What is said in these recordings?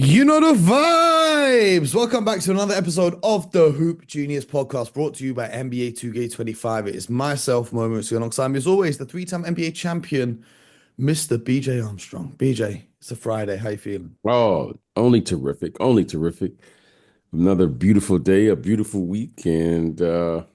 You know the vibes. Welcome back to another episode of the Hoop Genius podcast brought to you by NBA 2K25. It is myself, Mooncey, alongside me as always, the three-time NBA champion, Mr. BJ Armstrong. BJ, it's a Friday. How you feeling? Oh, only terrific. Only terrific. Another beautiful day, a beautiful week, and we're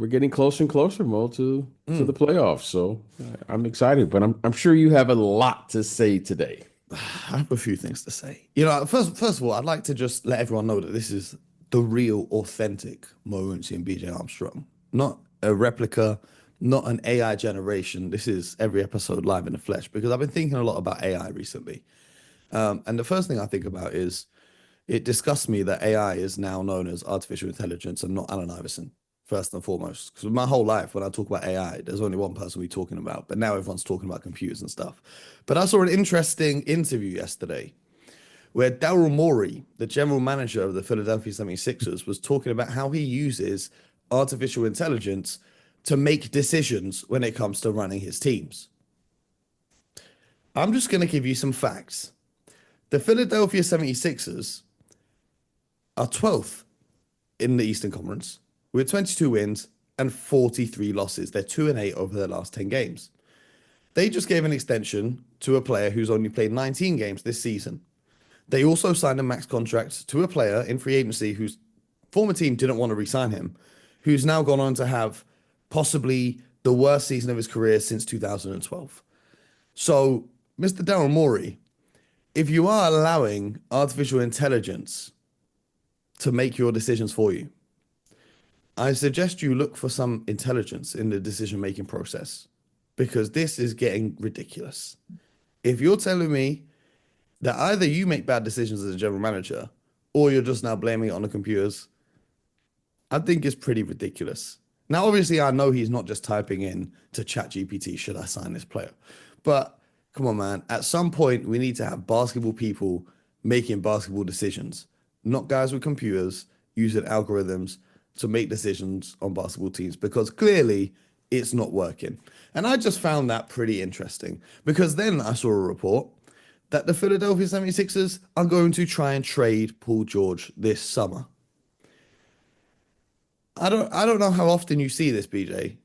getting closer and closer, Mo, to the Mm. playoffs. So I'm excited, but I'm sure you have a lot to say today. I have a few things to say. First of all, I'd like to just let everyone know that this is the real, authentic Mooncey and BJ Armstrong, not a replica, not an AI generation. This is every episode live in the flesh because I've been thinking a lot about AI recently. And the first thing I think about is it disgusts me that AI is now known as artificial intelligence and not Allen Iverson, first and foremost. Because my whole life, when I talk about AI, there's only one person we're talking about, but now everyone's talking about computers and stuff. But I saw an interesting interview yesterday where Daryl Morey, the general manager of the Philadelphia 76ers, was talking about how he uses artificial intelligence to make decisions when it comes to running his teams. I'm just going to give you some facts. The Philadelphia 76ers are 12th in the Eastern Conference with 22 wins and 43 losses. They're 2-8 over their last 10 games. They just gave an extension to a player who's only played 19 games this season. They also signed a max contract to a player in free agency whose former team didn't want to re-sign him, who's now gone on to have possibly the worst season of his career since 2012. So, Mr. Daryl Morey, if you are allowing artificial intelligence to make your decisions for you, I suggest you look for some intelligence in the decision making process because this is getting ridiculous. If you're telling me that either you make bad decisions as a general manager or you're just now blaming it on the computers, I think it's pretty ridiculous. Now, obviously, I know he's not just typing in to ChatGPT, should I sign this player? But come on, man. At some point, we need to have basketball people making basketball decisions, not guys with computers using algorithms to make decisions on basketball teams because clearly it's not working. And I just found that pretty interesting because then I saw a report that the Philadelphia 76ers are going to try and trade Paul George this summer. I don't know how often you see this, BJ,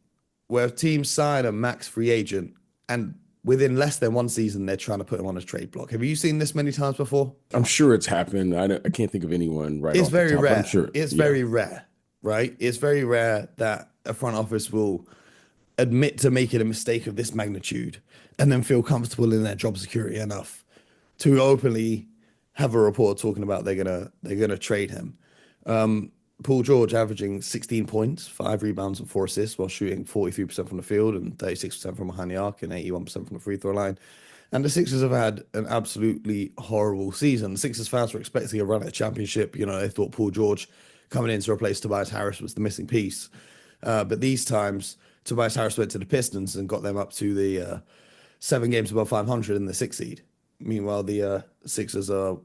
where teams sign a max free agent and within less than one season they're trying to put him on a trade block. Have you seen this many times before? I'm sure it's happened. I can't think of anyone right It's off the very top, but I'm rare. sure. It's Yeah. very rare, right? It's very rare that a front office will admit to making a mistake of this magnitude and then feel comfortable in their job security enough to openly have a report talking about they're gonna trade him. Paul George averaging 16 points, 5 rebounds and 4 assists while shooting 43% from the field and 36% from behind the arc and 81% from the free throw line. And the Sixers have had an absolutely horrible season. The Sixers fans were expecting a run at a championship. They thought Paul George coming in to replace Tobias Harris was the missing piece. But these times, Tobias Harris went to the Pistons and got them up to the 7 games above 500 in the sixth seed. Meanwhile, the Sixers are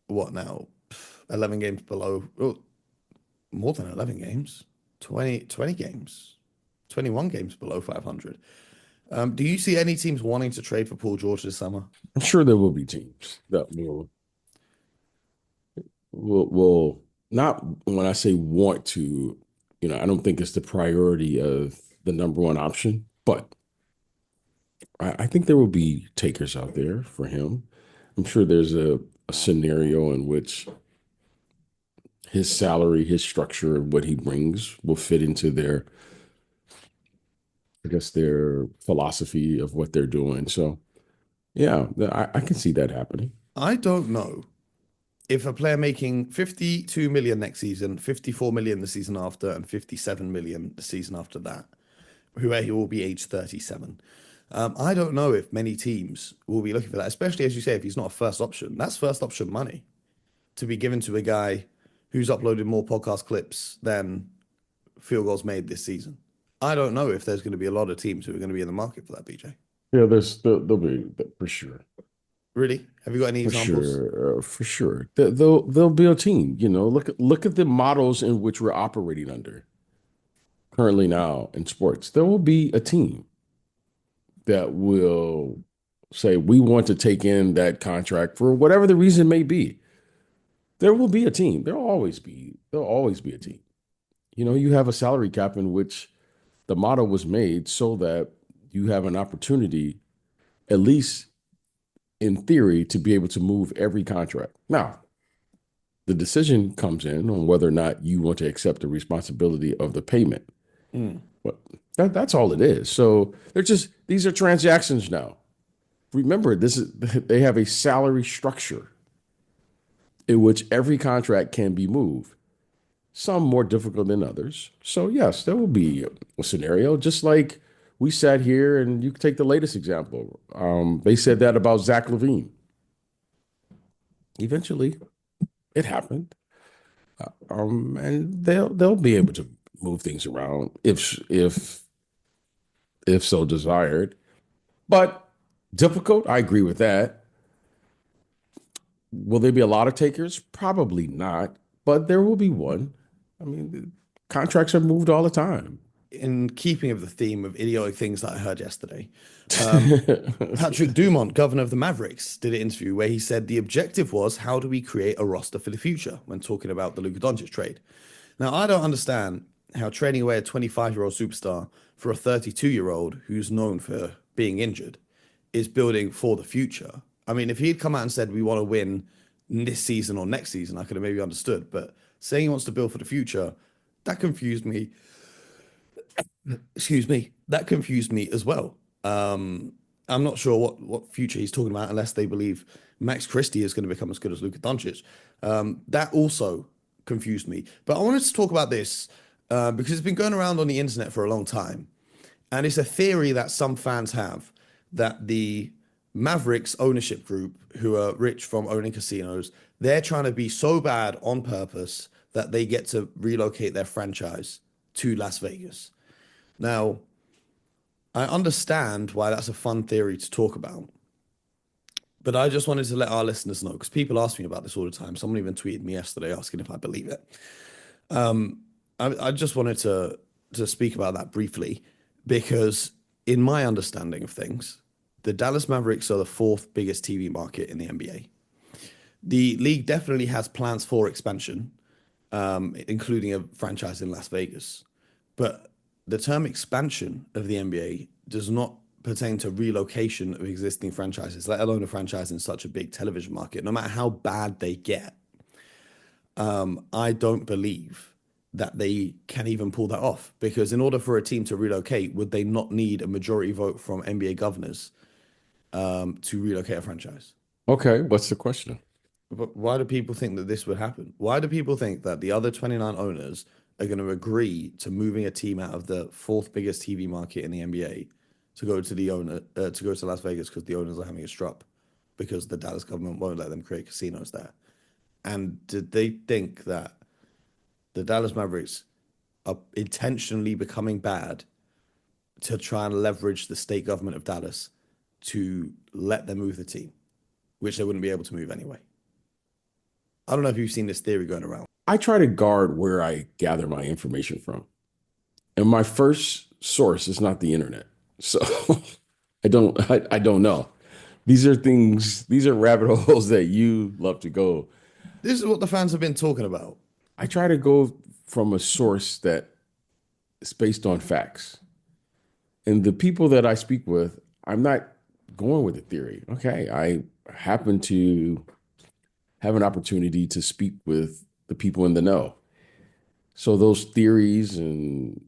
what now? 11 games below. Oh, more than 11 games. 20 games. 21 games below 500. Do you see any teams wanting to trade for Paul George this summer? I'm sure there will be teams that will not when I say want to, I don't think it's the priority of the number one option, but I think there will be takers out there for him. I'm sure there's a scenario in which his salary, his structure, and what he brings will fit into I guess, their philosophy of what they're doing. So, yeah, I can see that happening. I don't know if a player making 52 million next season, 54 million the season after, and 57 million the season after that, who he will be age 37. I don't know if many teams will be looking for that, especially as you say, if he's not a first option. That's first option money to be given to a guy who's uploaded more podcast clips than field goals made this season. I don't know if there's going to be a lot of teams who are going to be in the market for that, BJ. Yeah, there'll be for sure, Really? Have you got any examples? for sure. They'll be a team. Look at the models in which we're operating under currently now in sports. There will be a team that will say we want to take in that contract for whatever the reason may be, there will be a team. There'll always be a team. You have a salary cap in which the model was made so that you have an opportunity, at least in theory, to be able to move every contract. Now, the decision comes in on whether or not you want to accept the responsibility of the payment. Mm. But that's all it is. So these are transactions now. Remember, they have a salary structure in which every contract can be moved, some more difficult than others. So yes, there will be a scenario, just like we sat here and you take the latest example. They said that about Zach LaVine. Eventually it happened. And they'll be able to move things around if so desired. But difficult, I agree with that. Will there be a lot of takers? Probably not, but there will be one. I mean, contracts are moved all the time. In keeping of the theme of idiotic things that I heard yesterday, Patrick Dumont, governor of the Mavericks, did an interview where he said the objective was how do we create a roster for the future when talking about the Luka Doncic trade. Now, I don't understand how trading away a 25-year-old superstar for a 32-year-old who's known for being injured is building for the future. I mean, if he'd come out and said we want to win this season or next season, I could have maybe understood. But saying he wants to build for the future, that confused me. Excuse me, that confused me as well. I'm not sure what future he's talking about unless they believe Max Christie is going to become as good as Luka Doncic. That also confused me. But I wanted to talk about this because it's been going around on the internet for a long time. And it's a theory that some fans have that the Mavericks ownership group, who are rich from owning casinos, they're trying to be so bad on purpose that they get to relocate their franchise to Las Vegas. Now, I understand why that's a fun theory to talk about, but I just wanted to let our listeners know because people ask me about this all the time. Someone even tweeted me yesterday asking if I believe it. I just wanted to speak about that briefly because, in my understanding of things, the Dallas Mavericks are the fourth biggest TV market in the NBA. The league definitely has plans for expansion, including a franchise in Las Vegas. But the term expansion of the NBA does not pertain to relocation of existing franchises, let alone a franchise in such a big television market. No matter how bad they get, I don't believe that they can even pull that off. Because in order for a team to relocate, would they not need a majority vote from NBA governors to relocate a franchise? Okay, what's the question? But why do people think that this would happen? Why do people think that the other 29 owners are going to agree to moving a team out of the fourth biggest TV market in the NBA to go to to go to Las Vegas because the owners are having a strop because the Dallas government won't let them create casinos there? And did they think that the Dallas Mavericks are intentionally becoming bad to try and leverage the state government of Dallas to let them move the team, which they wouldn't be able to move anyway? I don't know if you've seen this theory going around. I try to guard where I gather my information from. And my first source is not the internet. So I don't know. These are rabbit holes that you love to go. This is what the fans have been talking about. I try to go from a source that is based on facts. And the people that I speak with, I'm not going with a theory. Okay. I happen to have an opportunity to speak with the people in the know. So those theories and,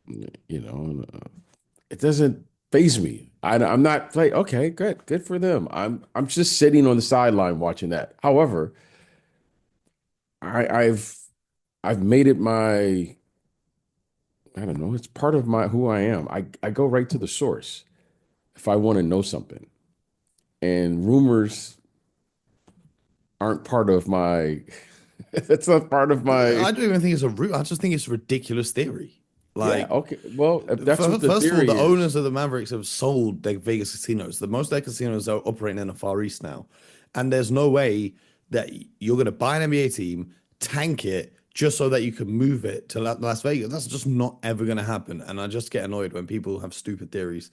it doesn't faze me. I'm not like, okay, good for them. I'm just sitting on the sideline watching that. However, I've made it my, I don't know, it's part of my who I am. I go right to the source if I want to know something. And rumors aren't part of my it's not part of my I don't even think it's a root. I just think it's a ridiculous theory. yeah, Like, okay. Well, if that's what the first of all, theory the is. owners of the Mavericks have sold their Vegas casinos. The most of their casinos are operating in the Far East now, and there's no way that you're going to buy an NBA team, tank it just so that you can move it to Las Vegas. That's just not ever going to happen. And I just get annoyed when people have stupid theories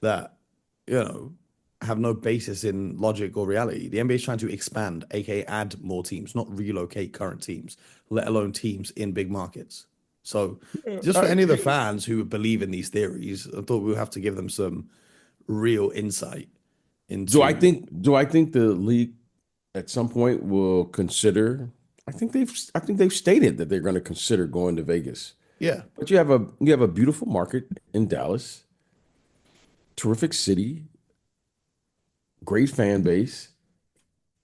that, you know. have no basis in logic or reality. The NBA is trying to expand, aka add more teams, not relocate current teams, let alone teams in big markets. So, Yeah, just for any of the fans who believe in these theories, I thought we would have to give them some real insight into. do I think the league at some point will consider? I think they've stated that they're going to consider going to Vegas. Yeah. But you have a beautiful market in Dallas, terrific city, great fan base.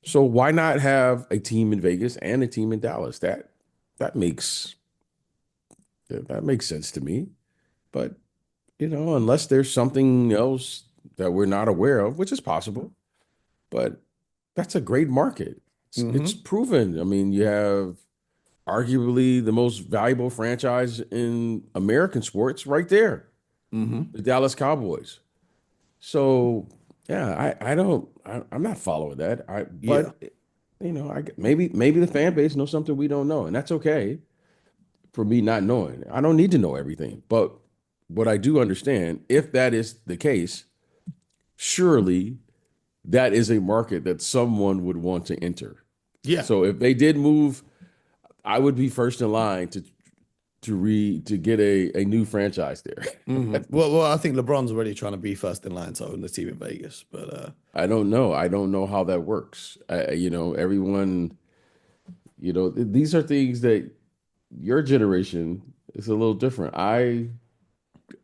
So why not have a team in Vegas and a team in Dallas? That makes that makes sense to me. But unless there's something else that we're not aware of, which is possible, but that's a great market. It's Hmm. proven. I mean, you have arguably the most valuable franchise in American sports right there, Hmm. the Dallas Cowboys. So yeah, I'm not following that. Yeah. But maybe the fan base knows something we don't know, and that's okay for me not knowing. I don't need to know everything, but what I do understand, if that is the case, surely that is a market that someone would want to enter. Yeah. So if they did move, I would be first in line to get a new franchise there. Well, I think LeBron's already trying to be first in line to own the team in Vegas, but I don't know. I don't know how that works. Everyone, these are things that your generation is a little different. I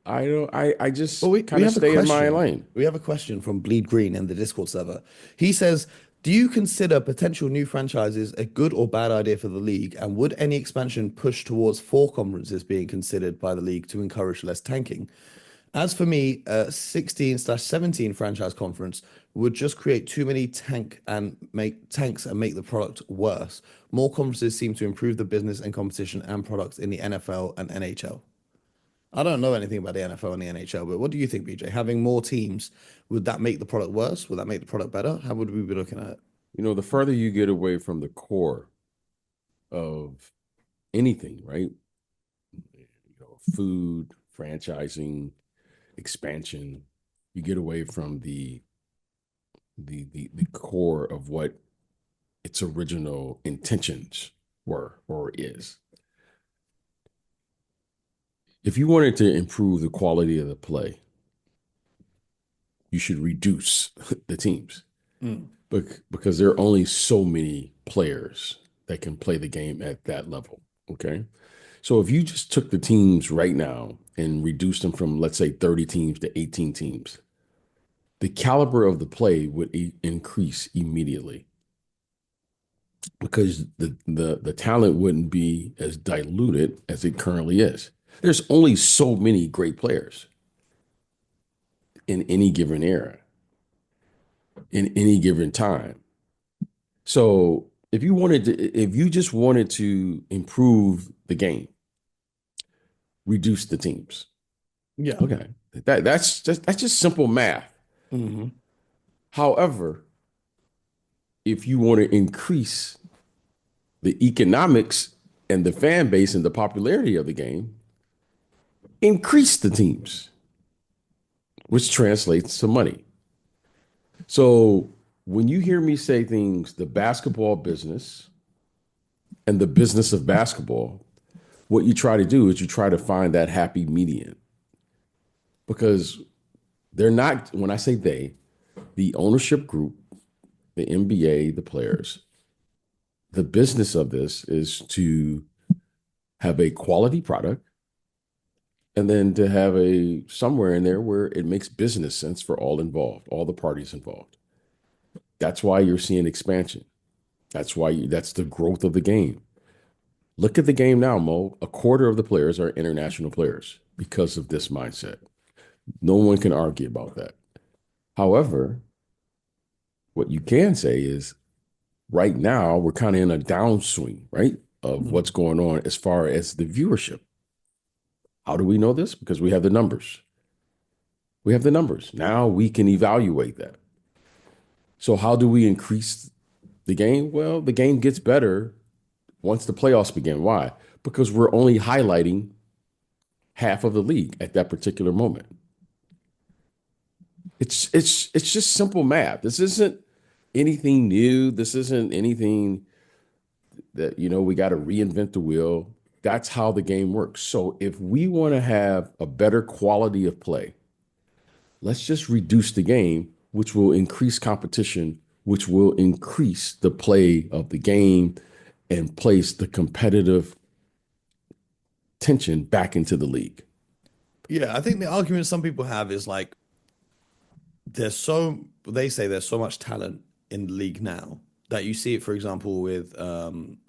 Well, just we kind of have a stay in my question. lane. We have a question from Bleed Green in the Discord server. He says, "Do you consider potential new franchises a good or bad idea for the league? And would any expansion push towards four conferences being considered by the league to encourage less tanking? As for me, a 16/17 franchise conference would just create too many tanks and make the product worse. More conferences seem to improve the business and competition and products in the NFL and NHL." I don't know anything about the NFL and the NHL, but what do you think, BJ? Having more teams, would that make the product worse? Would that make the product better? How would we be looking at it? The further you get away from the core of anything, right? Food, franchising, expansion, you get away from the core of what its original intentions were or is. If you wanted to improve the quality of the play, you should reduce the teams Mm. because there are only so many players that can play the game at that level. Okay. So if you just took the teams right now and reduced them from, let's say, 30 teams to 18 teams, the caliber of the play would increase immediately because the talent wouldn't be as diluted as it currently is. There's only so many great players in any given era, in any given time. So if you just wanted to improve the game, reduce the teams. Yeah. Okay, that's just simple math. Hmm. However, if you want to increase the economics and the fan base and the popularity of the game, increase the teams, which translates to money. So when you hear me say things, the basketball business and the business of basketball, what you try to do is you try to find that happy median because they're not, when I say they, the ownership group, the NBA, the players, the business of this is to have a quality product and then to have a somewhere in there where it makes business sense for all involved, all the parties involved. That's why you're seeing expansion. That's the growth of the game. Look at the game now, Mo. A quarter of the players are international players because of this mindset. No one can argue about that. However, what you can say is right now we're kind of in a downswing, right? Of what's going on as far as the viewership. How do we know this? Because we have the numbers. We have the numbers. Now we can evaluate that. So how do we increase the game? Well, the game gets better once the playoffs begin. Why? Because we're only highlighting half of the league at that particular moment. It's just simple math. This isn't anything new. This isn't anything that, we got to reinvent the wheel. That's how the game works. So if we want to have a better quality of play, let's just reduce the game, which will increase competition, which will increase the play of the game and place the competitive tension back into the league. Yeah, I think the argument some people have is like they say there's so much talent in the league now that you see it, for example, with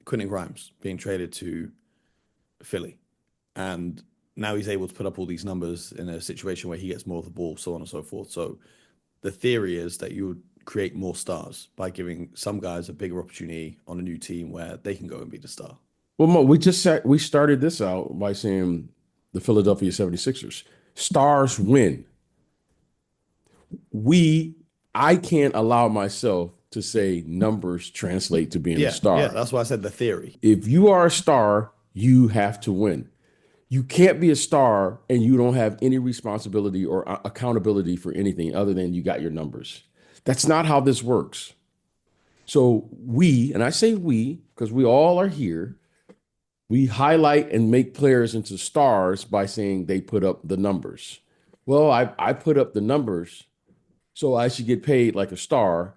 Quentin Grimes being traded to Philly. And now he's able to put up all these numbers in a situation where he gets more of the ball, so on and so forth. So the theory is that you would create more stars by giving some guys a bigger opportunity on a new team where they can go and be the star. Well, Mo, we started this out by saying the Philadelphia 76ers. Stars win. I can't allow myself to say numbers translate to being a star. Yeah, that's why I said the theory. If you are a star, you have to win. You can't be a star and you don't have any responsibility or accountability for anything other than you got your numbers. That's not how this works. So and I say we, because we all are here, we highlight and make players into stars by saying they put up the numbers. Well, I put up the numbers, so I should get paid like a star.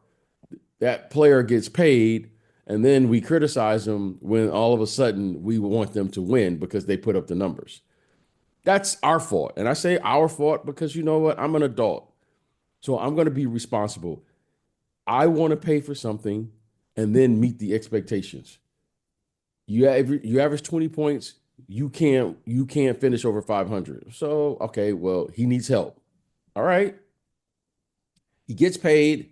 That player gets paid, and then we criticize them when all of a sudden we want them to win because they put up the numbers. That's our fault. And I say our fault because you know what? I'm an adult. So I'm going to be responsible. I want to pay for something and then meet the expectations. You average 20 points, you can't finish over 500. So, okay, well, he needs help. All right. He gets paid,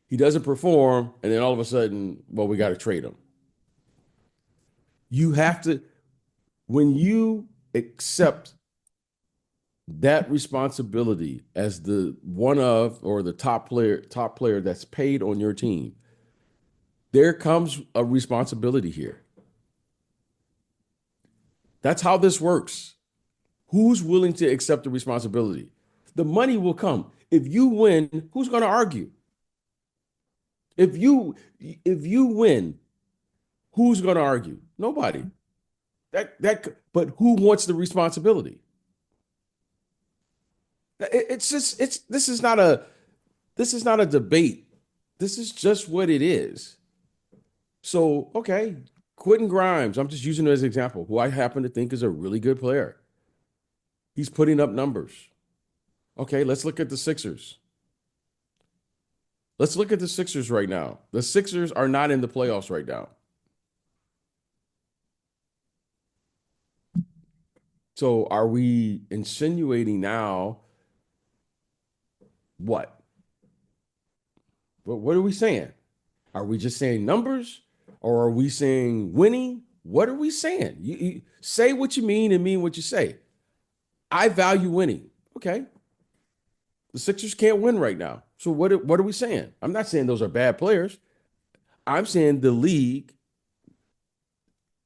he doesn't perform, and then all of a sudden, well, we got to trade him. You have to, when you accept that responsibility as the one of or the top player that's paid on your team, there comes a responsibility here. That's how this works. Who's willing to accept the responsibility? The money will come. If you win, who's going to argue? If you win, who's going to argue? Nobody. But who wants the responsibility? This is not a debate. This is just what it is. So, okay, Quentin Grimes, I'm just using it as an example, who I happen to think is a really good player. He's putting up numbers. Okay, let's look at the Sixers. Let's look at the Sixers right now. The Sixers are not in the playoffs right now. So are we insinuating now what? What are we saying? Are we just saying numbers? Or are we saying winning? What are we saying? You say what you mean and mean what you say. I value winning. Okay. The Sixers can't win right now. So what are we saying? I'm not saying those are bad players. I'm saying the league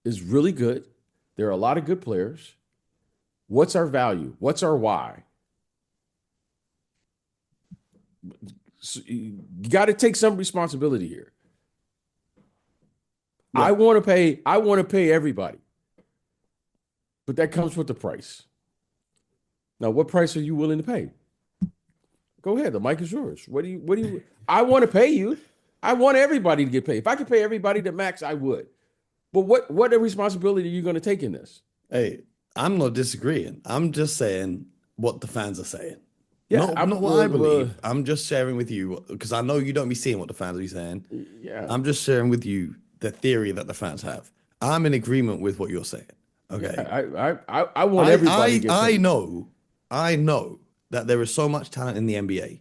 is really good. There are a lot of good players. What's our value? What's our why? So you got to take some responsibility here. Yeah. I want to pay everybody. But that comes with the price. Now, what price are you willing to pay? Go ahead. The mic is yours. What do you I want to pay you. I want everybody to get paid. If I could pay everybody the max, I would. But what responsibility are you going to take in this? Hey, I'm not disagreeing. I'm just saying what the fans are saying. Yeah, not what I believe. I'm just sharing with you because I know you don't be seeing what the fans are saying. Yeah. I'm just sharing with you the theory that the fans have. I'm in agreement with what you're saying. Okay. Yeah, I want everybody to get paid. I know that there is so much talent in the NBA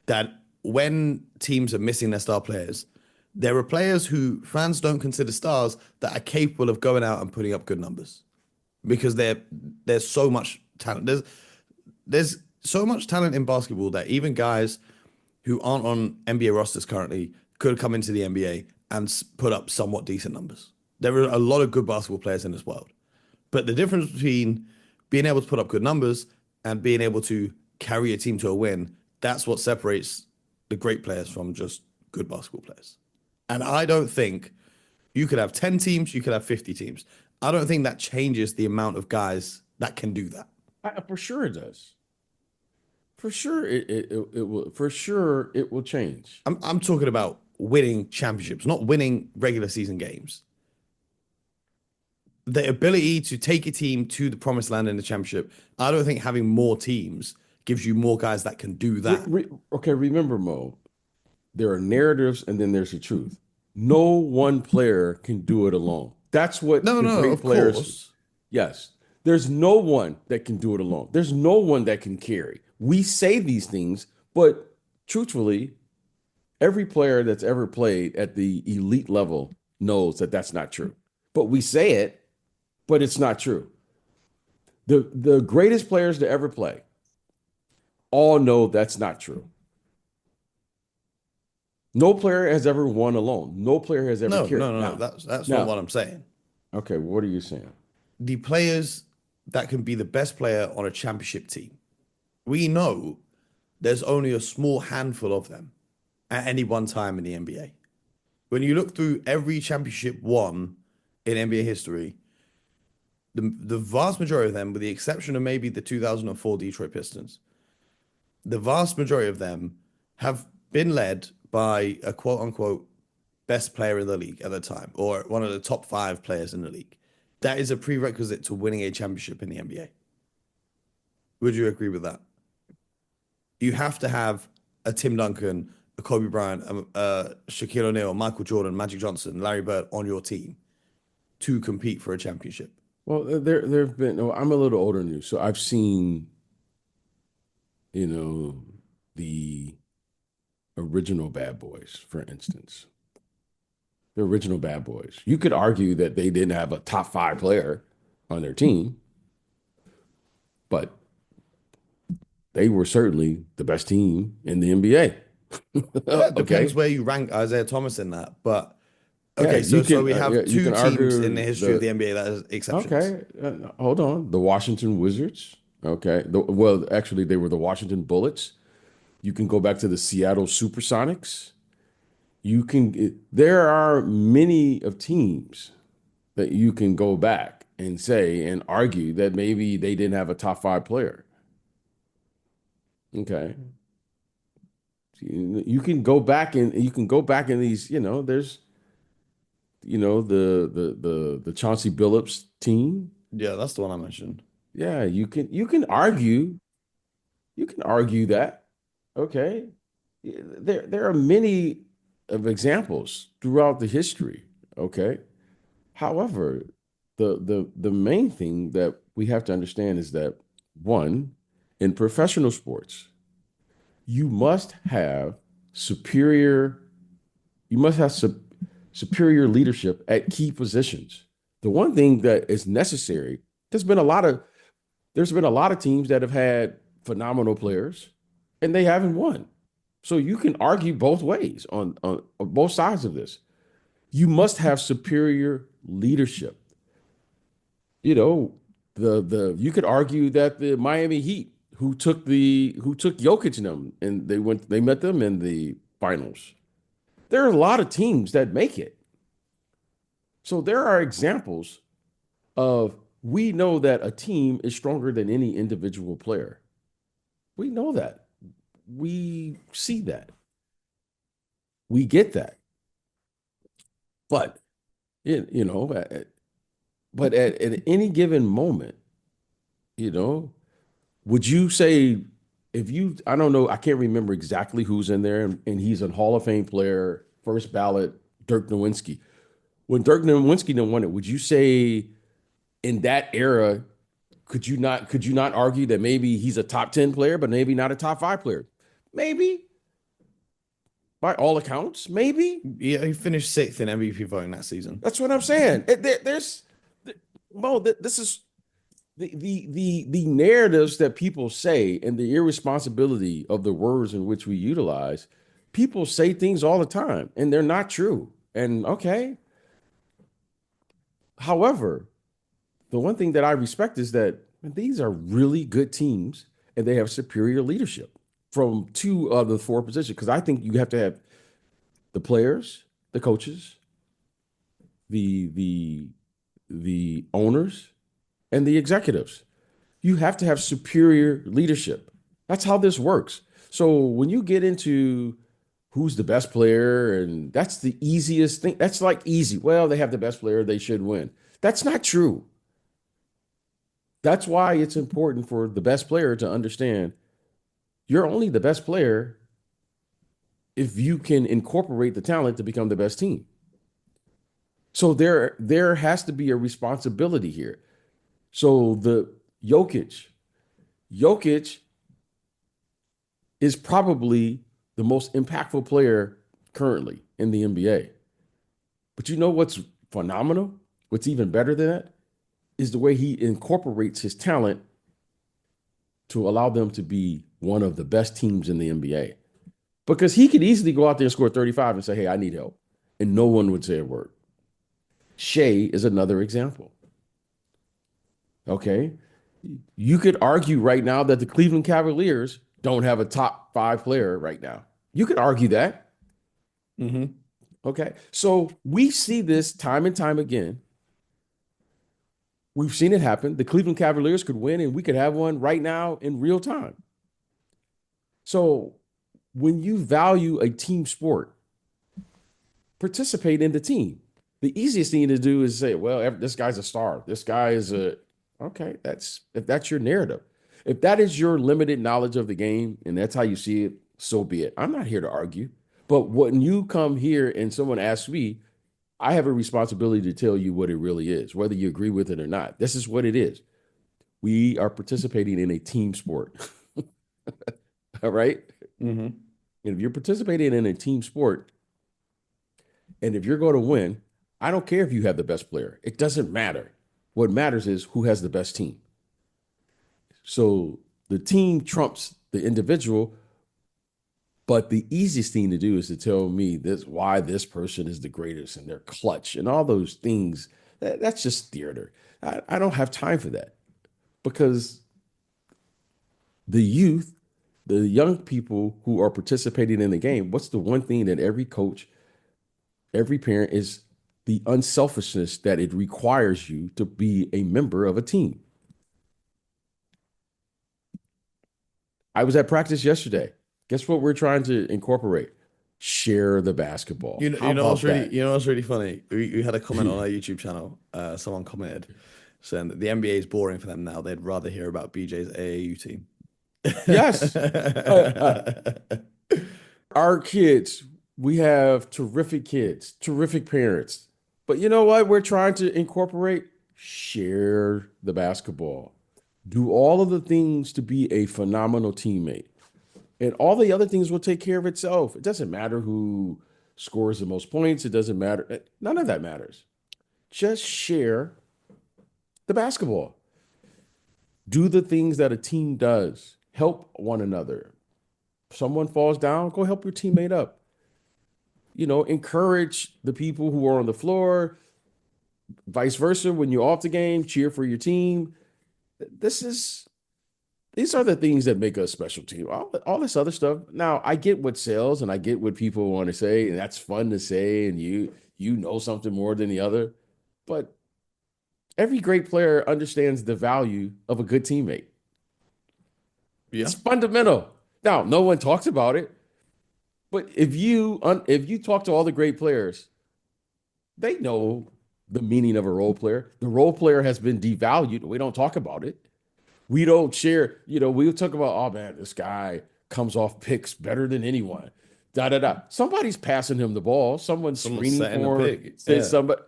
that when teams are missing their star players, there are players who fans don't consider stars that are capable of going out and putting up good numbers because there's so much talent. There's so much talent in basketball that even guys who aren't on NBA rosters currently could come into the NBA and put up somewhat decent numbers. There are a lot of good basketball players in this world. But the difference between being able to put up good numbers and being able to carry a team to a win That's what separates the great players from just good basketball players. And I don't think you could have 10 teams, you could have 50 teams. I don't think that changes the amount of guys that can do that. For sure it does. For sure it will. For sure it will change. I'm talking about winning championships, not winning regular season games. The ability to take a team to the promised land in the championship. I don't think having more teams gives you more guys that can do that. Okay, remember, Mo, there are narratives and then there's the truth. No one player can do it alone. That's what No, the no, great of players. course. Yes. There's no one that can do it alone. There's no one that can carry. We say these things, but truthfully, every player that's ever played at the elite level knows that that's not true. But we say it, but it's not true. The greatest players to ever play all know that's not true. No player has ever won alone. No player has ever No, carried. no, no, no. Now, That's not now, what I'm saying. okay, what are you saying? The players that can be the best player on a championship team, we know there's only a small handful of them at any one time in the NBA. When you look through every championship won in NBA history, the vast majority of them, with the exception of maybe the 2004 Detroit Pistons, the vast majority of them have been led by a quote unquote best player in the league at the time, or one of the top 5 players in the league. That is a prerequisite to winning a championship in the NBA. Would you agree with that? You have to have a Tim Duncan, a Kobe Bryant, Shaquille O'Neal, Michael Jordan, Magic Johnson, Larry Bird on your team to compete for a championship. Well, there've been. Oh, I'm a little older than you, so I've seen, the original Bad Boys, for instance. The original Bad Boys. You could argue that they didn't have a top 5 player on their team, but they were certainly the best team in the NBA. It depends Okay. where you rank Isaiah Thomas in that. But Yeah, okay, so we have you two can teams in the argue history of the NBA that is exceptions. okay, hold on. The Washington Wizards. Okay. Well, actually, they were the Washington Bullets. You can go back to the Seattle Supersonics. There are many of teams that you can go back and say and argue that maybe they didn't have a top 5 player. Okay. You can go back and these, there's, the Chauncey Billups team. Yeah, that's the one I mentioned. Yeah, you can argue that. Okay. There are many of examples throughout the history. Okay. However, the main thing that we have to understand is that one, in professional sports, you must have superior, you must have superior leadership at key positions. The one thing that is necessary, there's been a lot of teams that have had phenomenal players and they haven't won. So you can argue both ways on both sides of this. You must have superior leadership. You know, the you could argue that the Miami Heat, who took Jokic and them, and they met them in the finals. There are a lot of teams that make it. So there are examples of we know that a team is stronger than any individual player. We know that. We see that. We get that. But it, you know, at any given moment, you know, would you say if you I don't know, I can't remember exactly who's in there, and he's a Hall of Fame player, first ballot, Dirk Nowitzki. When Dirk Nowitzki didn't win it, would you say in that era, could you not argue that maybe he's a top 10 player, but maybe not a top 5 player? Maybe. By all accounts, maybe. Yeah, he finished 6th in MVP voting that season. That's what I'm saying. This is the narratives that people say and the irresponsibility of the words in which we utilize. People say things all the time and they're not true. And okay. However, the one thing that I respect is that these are really good teams and they have superior leadership from two of the four positions because I think you have to have the players, the coaches, the the owners, and the executives. You have to have superior leadership. That's how this works. So when you get into who's the best player, and that's the easiest thing. That's like easy. Well, they have the best player, they should win. That's not true. That's why it's important for the best player to understand you're only the best player if you can incorporate the talent to become the best team. So there has to be a responsibility here. So the Jokic is probably the most impactful player currently in the NBA. But you know what's phenomenal? What's even better than that is the way he incorporates his talent to allow them to be one of the best teams in the NBA. Because he could easily go out there and score 35 and say, hey, I need help. And no one would say a word. Shea is another example. Okay. You could argue right now that the Cleveland Cavaliers don't have a top 5 player right now. You could argue that. Mm-hmm. Okay. So we see this time and time again. We've seen it happen. The Cleveland Cavaliers could win, and we could have one right now in real time. So when you value a team sport, participate in the team. The easiest thing to do is say, well, this guy's a star. This guy is a, okay, if that's your narrative. If that is your limited knowledge of the game and that's how you see it, so be it. I'm not here to argue. But when you come here and someone asks me, I have a responsibility to tell you what it really is, whether you agree with it or not. This is what it is. We are participating in a team sport. All right. Mm-hmm. And if you're participating in a team sport, and if you're going to win, I don't care if you have the best player. It doesn't matter. What matters is who has the best team. So the team trumps the individual, but the easiest thing to do is to tell me this why this person is the greatest and they're clutch and all those things. That's just theater. I don't have time for that because the youth, the young people who are participating in the game, what's the one thing that every coach, every parent is the unselfishness that it requires you to be a member of a team. I was at practice yesterday. Guess what we're trying to incorporate? Share the basketball. How about that? You know what's really funny? We had a comment on our YouTube channel. Someone commented saying that the NBA is boring for them now. They'd rather hear about BJ's AAU team. Yes. Our kids, we have terrific kids, terrific parents. But you know what? We're trying to incorporate share the basketball. Do all of the things to be a phenomenal teammate. And all the other things will take care of itself. It doesn't matter who scores the most points. It doesn't matter. None of that matters. Just share the basketball. Do the things that a team does. Help one another. Someone falls down, go help your teammate up. Encourage the people who are on the floor. Vice versa, when you're off the game, cheer for your team. These are the things that make us special team. All this other stuff. Now, I get what sells and I get what people want to say, and that's fun to say, and you know something more than the other. But every great player understands the value of a good teammate. Yeah. It's fundamental. Now, no one talks about it, but if you talk to all the great players, they know the meaning of a role player. The role player has been devalued. We don't talk about it. We don't share, we'll talk about, oh man, this guy comes off picks better than anyone. Da da da. Somebody's passing him the ball. Someone's screening setting for a him. pick. Said Yeah. somebody.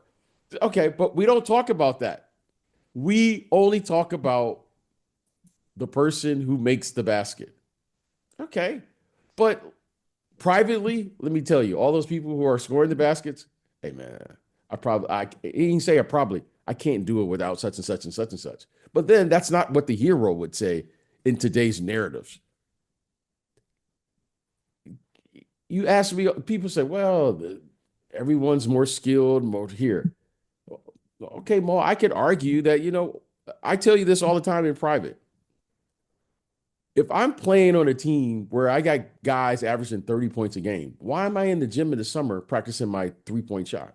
Okay, but we don't talk about that. We only talk about the person who makes the basket. Okay. But privately, let me tell you, all those people who are scoring the baskets, hey man, I can't do it without such and such and such and such. But then that's not what the hero would say in today's narratives. You ask me, people say, well, everyone's more skilled, more here. Okay, Mo, I could argue that, I tell you this all the time in private. if I'm playing on a team where I got guys averaging 30 points a game, why am I in the gym in the summer practicing my 3-point shot?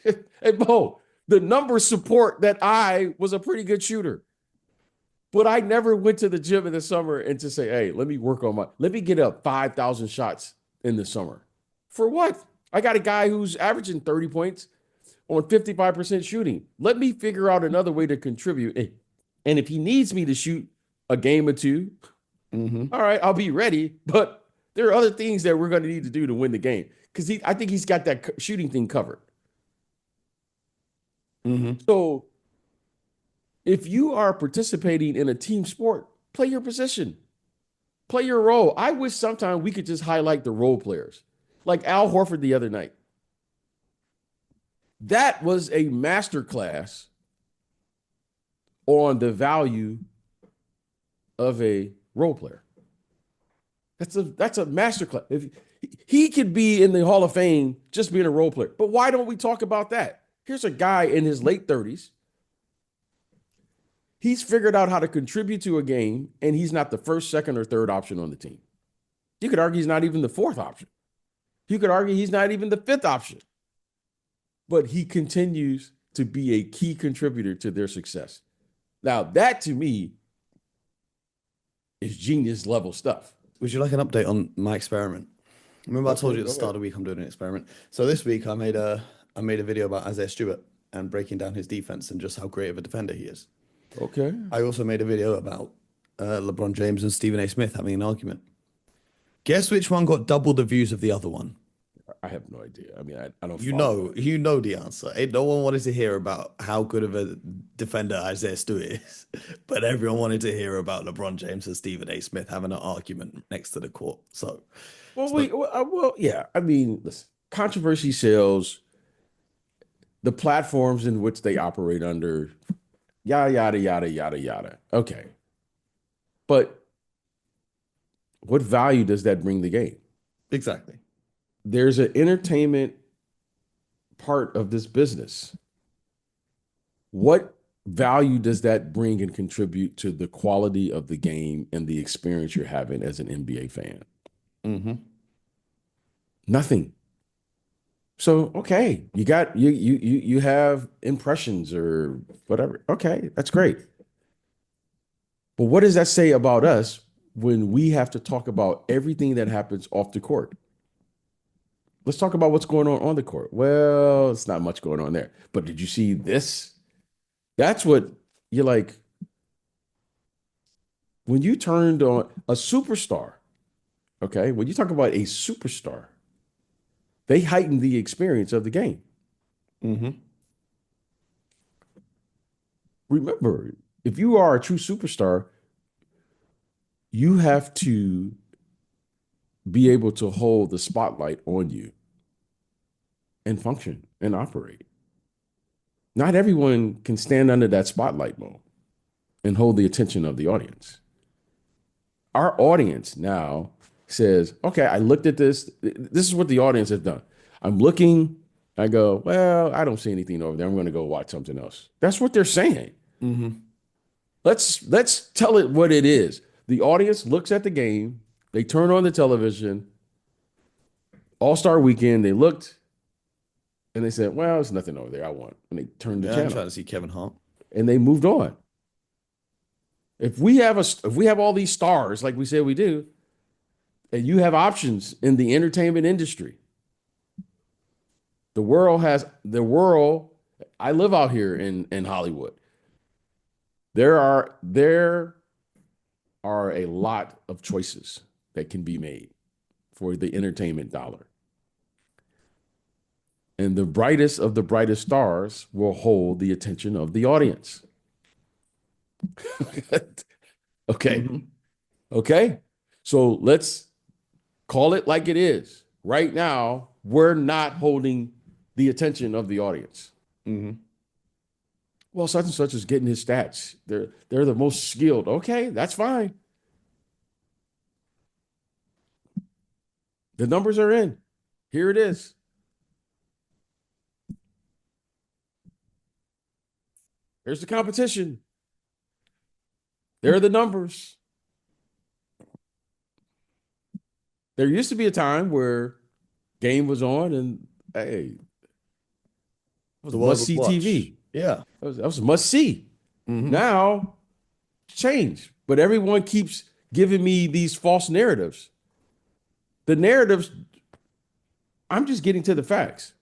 Hey, Bo, the numbers support that I was a pretty good shooter. But I never went to the gym in the summer and to say, hey, let me get up 5,000 shots in the summer. For what? I got a guy who's averaging 30 points on 55% shooting. Let me figure out another way to contribute. And if he needs me to shoot a game or two, all right, I'll be ready. But there are other things that we're going to need to do to win the game because I think he's got that shooting thing covered. So if you are participating in a team sport, play your position, play your role. I wish sometimes we could just highlight the role players, like Al Horford the other night. That was a masterclass on the value of a role player. That's a masterclass. If he could be in the Hall of Fame just being a role player, but why don't we talk about that? Here's a guy in his late 30s. He's figured out how to contribute to a game, and he's not the first, second, or third option on the team. You could argue he's not even the fourth option. You could argue he's not even the fifth option. But he continues to be a key contributor to their success. Now, that to me is genius level stuff. Would you like an update on my experiment? Remember I told you at the start of the week I'm doing an experiment. So this week I made a video about Isaiah Stewart and breaking down his defense and just how great of a defender he is. Okay. I also made a video about LeBron James and Stephen A. Smith having an argument. Guess which one got double the views of the other one? I have no idea. I mean, I don't. You know the answer. No one wanted to hear about how good of a defender Isaiah Stewart is, but everyone wanted to hear about LeBron James and Stephen A. Smith having an argument next to the court. Yeah. I mean, listen, controversy sells. The platforms in which they operate under, yada yada yada yada yada. Okay, but what value does that bring the game? Exactly. There's an entertainment part of this business. What value does that bring and contribute to the quality of the game and the experience you're having as an NBA fan? Nothing. So, okay, you have impressions or whatever. Okay, that's great. But what does that say about us when we have to talk about everything that happens off the court? Let's talk about what's going on the court. Well, it's not much going on there. But did you see this? That's what you're like. When you turned on a superstar, okay, when you talk about a superstar, they heighten the experience of the game. Remember, if you are a true superstar, you have to be able to hold the spotlight on you and function and operate. Not everyone can stand under that spotlight mode and hold the attention of the audience. Our audience now says, okay, I looked at this. This is what the audience has done. I'm looking, I go, well, I don't see anything over there. I'm going to go watch something else. That's what they're saying. Let's tell it what it is. The audience looks at the game. They turn on the television. All-Star Weekend, they looked and they said, well, there's nothing over there I want. And they turned the channel. I'm trying to see Kevin Hart. And they moved on. If we have all these stars like we said we do, and you have options in the entertainment industry, the world, I live out here in Hollywood. There are a lot of choices that can be made for the entertainment dollar. And the brightest of the brightest stars will hold the attention of the audience. Okay. Okay. So let's call it like it is. Right now, we're not holding the attention of the audience. Well, such and such is getting his stats. They're the most skilled. Okay, that's fine. The numbers are in. Here it is. There's the competition. There are the numbers. There used to be a time where game was on and hey, it was The world must would see watch. TV. Yeah. That was must see. Hmm. Now, change. But everyone keeps giving me these false narratives. The narratives, I'm just getting to the facts.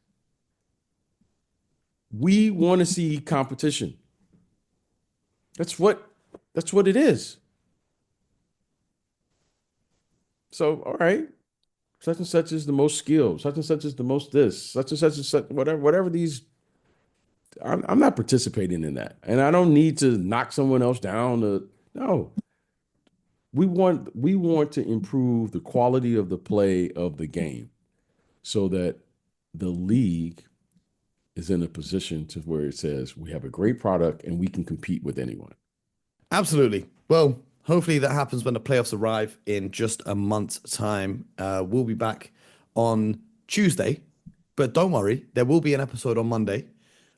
We want to see competition. That's what it is. So, all right, such and such is the most skilled, such and such is the most this, such and such is such, whatever these. I'm not participating in that, and I don't need to knock someone else down. No, we want to improve the quality of the play of the game so that the league is in a position to where it says we have a great product and we can compete with anyone. Absolutely. Well, hopefully that happens when the playoffs arrive in just a month's time. We'll be back on Tuesday, but don't worry, there will be an episode on Monday.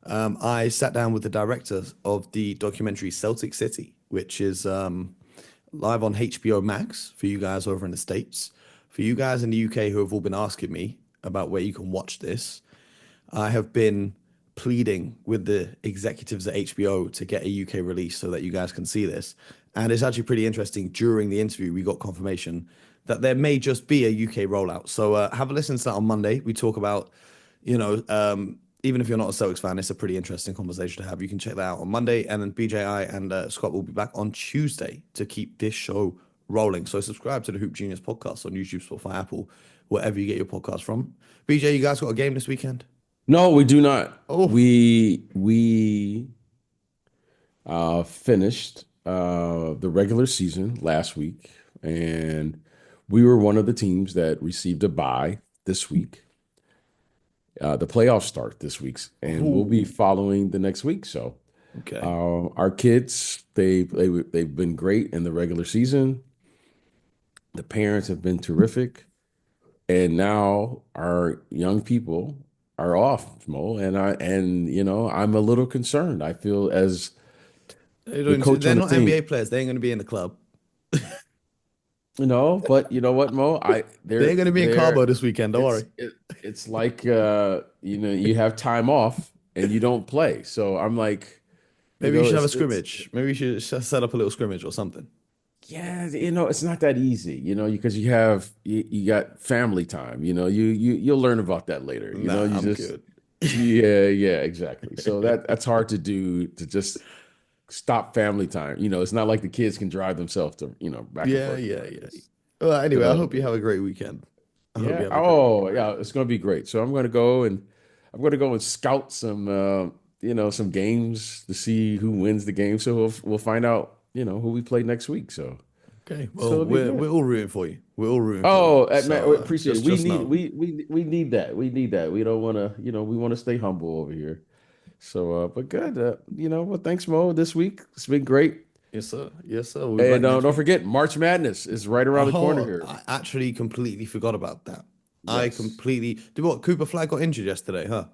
I sat down with the directors of the documentary Celtic City, which is live on HBO Max for you guys over in the States. For you guys in the UK who have all been asking me about where you can watch this, I have been pleading with the executives at HBO to get a UK release so that you guys can see this. And it's actually pretty interesting. During the interview, we got confirmation that there may just be a UK rollout. So have a listen to that on Monday. We talk about, even if you're not a Celtics fan, it's a pretty interesting conversation to have. You can check that out on Monday. And then BJI and Scott will be back on Tuesday to keep this show rolling. So subscribe to the Hoop Genius podcast on YouTube, Spotify, Apple, wherever you get your podcast from. BJ, you guys got a game this weekend? No, we do not. Oh, We finished the regular season last week, and we were one of the teams that received a bye this week. The playoffs start this week, and we'll be ooh, following the next week. So okay. our kids, they've been great in the regular season. The parents have been terrific, and now our young people are off, Mo, and I'm a little concerned. I feel as the coach They're on the not NBA team, players. They ain't going to be in the club. but you know what, Mo? They ain't going to be in Cabo this weekend. Don't It's worry. it's like you have time off and you don't play. So I'm like, Maybe you should have a it's scrimmage. Maybe you should set up a little scrimmage or something. yeah, it's not that easy, because you got family time, you'll learn about that later. Nah, You I'm just good. yeah, exactly. So that's hard to do, to just stop family time. It's not like the kids can drive themselves to, back and Yeah, forth to yeah, yeah. practice. Well, anyway, I So hope you have a great weekend. I hope you yeah. have a great Oh, weekend. yeah. It's going to be great. So I'm going to go and scout some games to see who wins the game. So we'll find out, who we play next week. Okay. So Well, it'll be we're good. all rooting for you. We're all rooting for you. Oh, Matt, we So appreciate it. just We just need know. we need that. We need that. We don't want to, we want to stay humble over here. So, but good. Well, thanks, Mo, this week. It's been great. Yes, sir. Yes, sir. We'll be And back next don't week. forget, March Madness is right around the corner Oh, here. I actually completely forgot about that. I Yes. completely. Did what? Cooper Flag got injured yesterday, huh? I've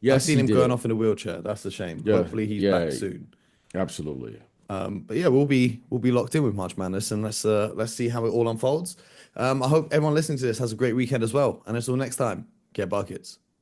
Yes, seen he him going did. off in a wheelchair. That's a shame. Yeah. Hopefully he's back Yeah. soon. Absolutely. But yeah, we'll be locked in with March Madness, and let's see how it all unfolds. I hope everyone listening to this has a great weekend as well. And until next time, get buckets.